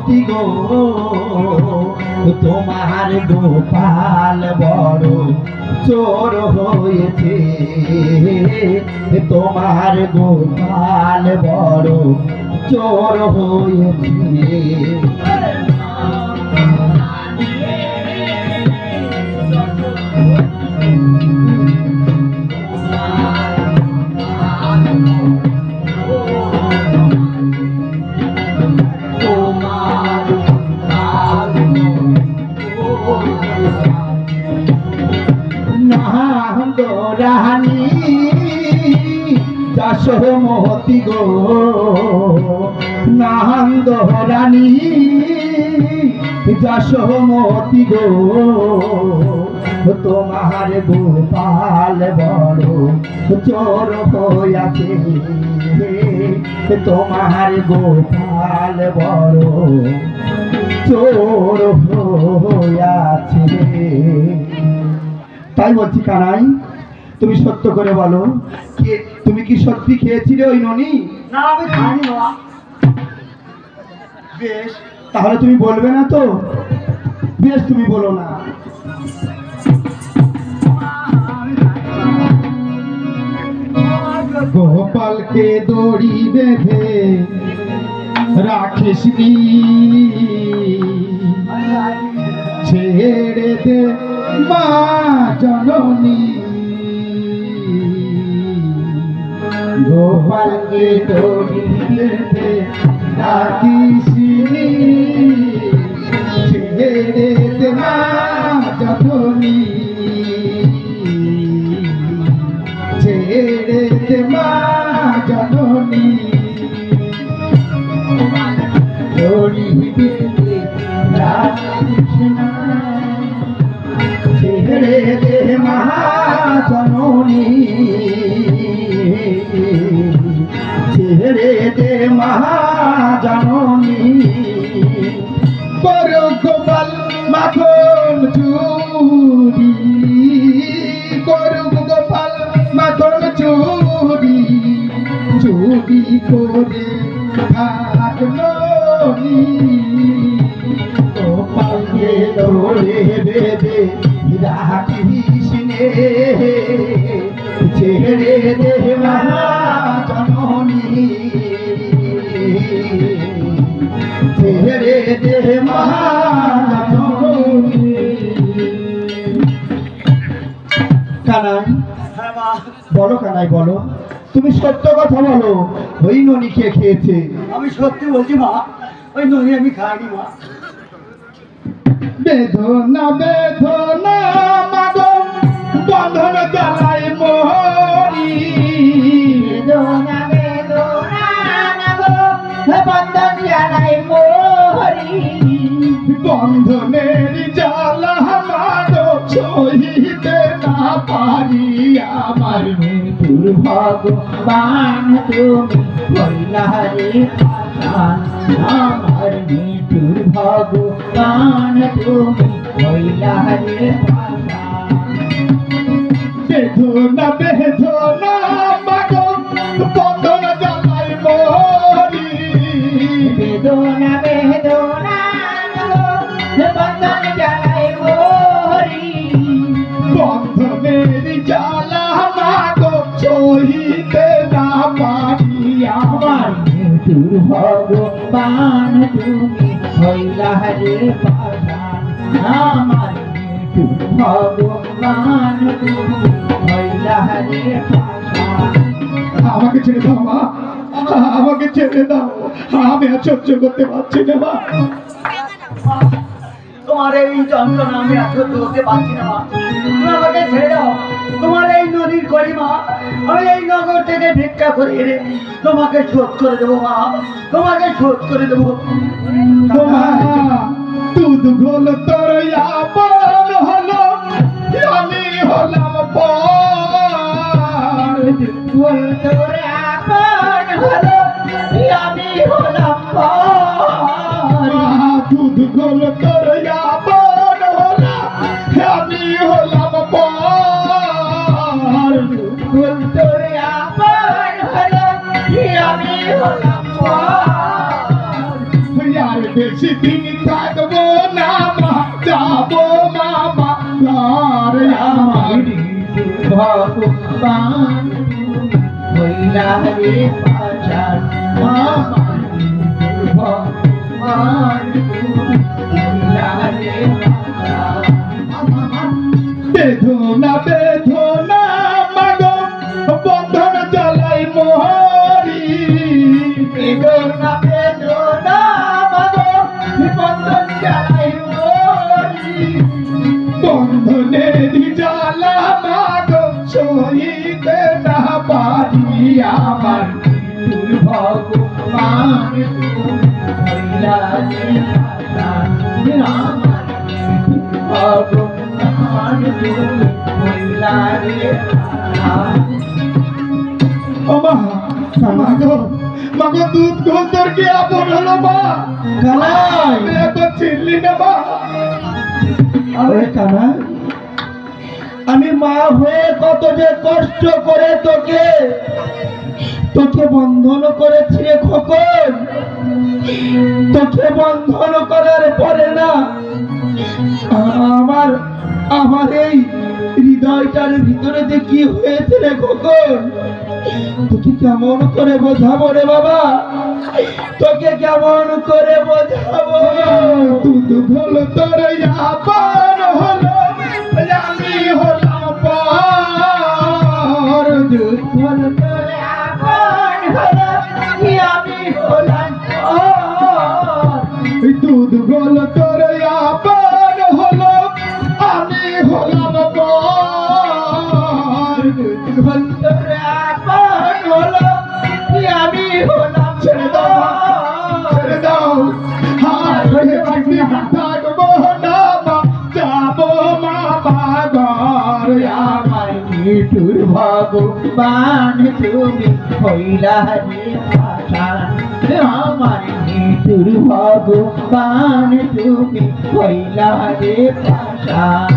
মতি গো তোমার গোপাল বড় চোর হয়েছে, তোমার গোপাল বড় চোর হয়েছে। রানী যশোমতি গো নন্দ রানী যশোমতি গো তোমার গোপাল বড় চোর হইয়াছে, তোমার গোপাল বড় চোর হইয়াছে। তাই বলছি কানাই, তুমি সত্য করে বলো, তুমি কি সত্যি খেয়েছিলে ওই ননি? না, আমি খাইনি বাবা। বেশ, তাহলে তুমি বলবে না তো? বেশ, তুমি বলো না। গোপালকে দড়ি বেঁধে রাখিসনি, ছেড়ে দে মা জননী। গোপালকে দড়ি বেঁধে রাখিসনি, ছেড়ে দে মা জননী, ছেড়ে দে মা জননী। দড়ি বেঁধে রাখিসনি, ছেড়ে দে মা জননী, ছেড়ে দে মা জননী। করো গোপাল মাখন চুরি, করো গোপাল মাখন চুরি, চুরি করে থাকলো গোপালকে দৌড়ে বেঁধে রাখিসনে, ছেড়ে দে মা জননী, ছেড়ে দে মা জননী। কানাই বলো, কানাই বলো, তুমি সত্য কথা বলো, ওই ননি কে খেয়েছে? আমি সত্যি বলছি মা, ওই ননি আমি খাইনি মা। বেদনা বেদনা মাগো বন্ধন জ্বালাই মরি, বেদনা বেদনা মাগো বন্ধন জ্বালাই মরি, বন্ধনের জ্বালা মাগো সহিতে না পারি, আমার মৃত্যুর ভগবান তুমি হইলা রে পাষাণ, আমার মৃত্যুর ভগবান তুমি হইলা রে পাষাণ। বেদনা বেদনা মাগো বন্ধন জ্বালাই মরি, বেদনা বেদনা মাগো বন্ধন জ্বালাই মরি, বন্ধনের জ্বালা মাগো সহিতে না পারি, আমার মৃত্যুর ভগবান তুমি হইলা রে পাষাণ, আমার মৃত্যুর ভগবান তুমি হইলা রে পাষাণ। আমাকে ছেড়ে দাও মা, আমাকে ছেড়ে দাও, আমি আর সহ্য করতে পারছি না মা। তোমার এই যন্ত্রণা আমি আর সহ্য করতে পারছি না মা, তুমি আমাকে ছেড়ে দাও। তোমার এই নদীর গরিমা আমি এই নগর থেকে ভিক্ষা করে এনে তোমাকে শোধ করে দেবো মা, তোমাকে শোধ করে দেবো। দুধ ঘোল তোর আপন হলো, আমি হলাম পর, বল তোর আপন হলো, আমি হলাম পর, দুধ ঘোল তোর আপন হলো, আমি হলাম পর, বল তোর আপন হলো, আমি হলাম পর। আর বেশ বেশি দিন থাকবো না মা, যাবো মামা ঘর আমার। ভগবান হইলা রে পাশান আমার ভগবান হইলা রে পাশান। বেদনা বেদনা মাগো বন্ধন জ্বালাই মোহরি। বেদনা বেদনা মাগো বন্ধন জ্বালাই মোরি। বন্ধনের জ্বালা মাগো সহিতে না পারি আমার। তোর ভগবান হইলা রে পাশান আমার ভগবান হইলা রে পাশান। ও মা, মাগো মাগো দুধ গোতর কি আপন হলো মা? কানাই আমি একবার চিনলি না মা? আরে কানাই, আমি মা হয়ে কত যে কষ্ট করে তোকে বন্ধন করেছি রে খোকন। তোকে বন্ধন করার পরে না আমার এই হৃদয়টার ভিতরে যে কি হয়েছে রে খোকন, তোকে কেমন করে বোঝাবো রে বাবা, তোকে কেমন করে বোঝাবো। দুধ হলো তোর আপন হলো, আমি হলাম পর। দুধ বল তোরে আপন হলো আমি হলাম পর। দুধ হলো তোর আপন হলো, আমি হলাম পর। বল তোরে আপন হলো আমি হলাম ছেড়ে দাও মা, পর। ছেড়ে দাও। হাত ধরে থাকবো না মা, যাবো মামা ঘর আমার। মৃত্যুর ভগবান তুমি হইলা রে পাশান আমার। মৃত্যুর ভগবান তুমি হইলা রে পাশান।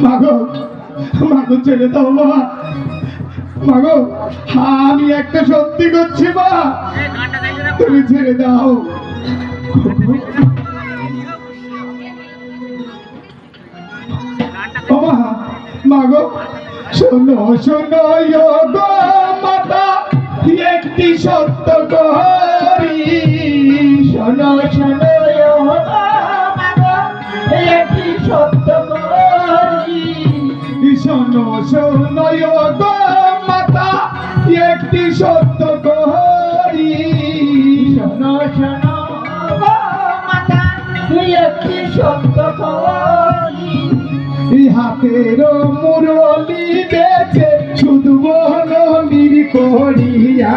মাগো মাগো ছেড়ে দাও মা, মাগো আমি একটা সত্যি করছি মা, তুমি ছেড়ে দাও। ও মা, মাগো শোনো শোনো ইয়ো গো মাতা, একটি সত্য করি। শোনো শোনো ও মাগো একটি সত্য করি। শোনো শোনো ইয়ো গো মাতা, একটি সত্য করি। শোনো শোনো ও মাতা তুই একটি সত্য করি। হাতের মুরলি বেছে শুধু বহন করিয়া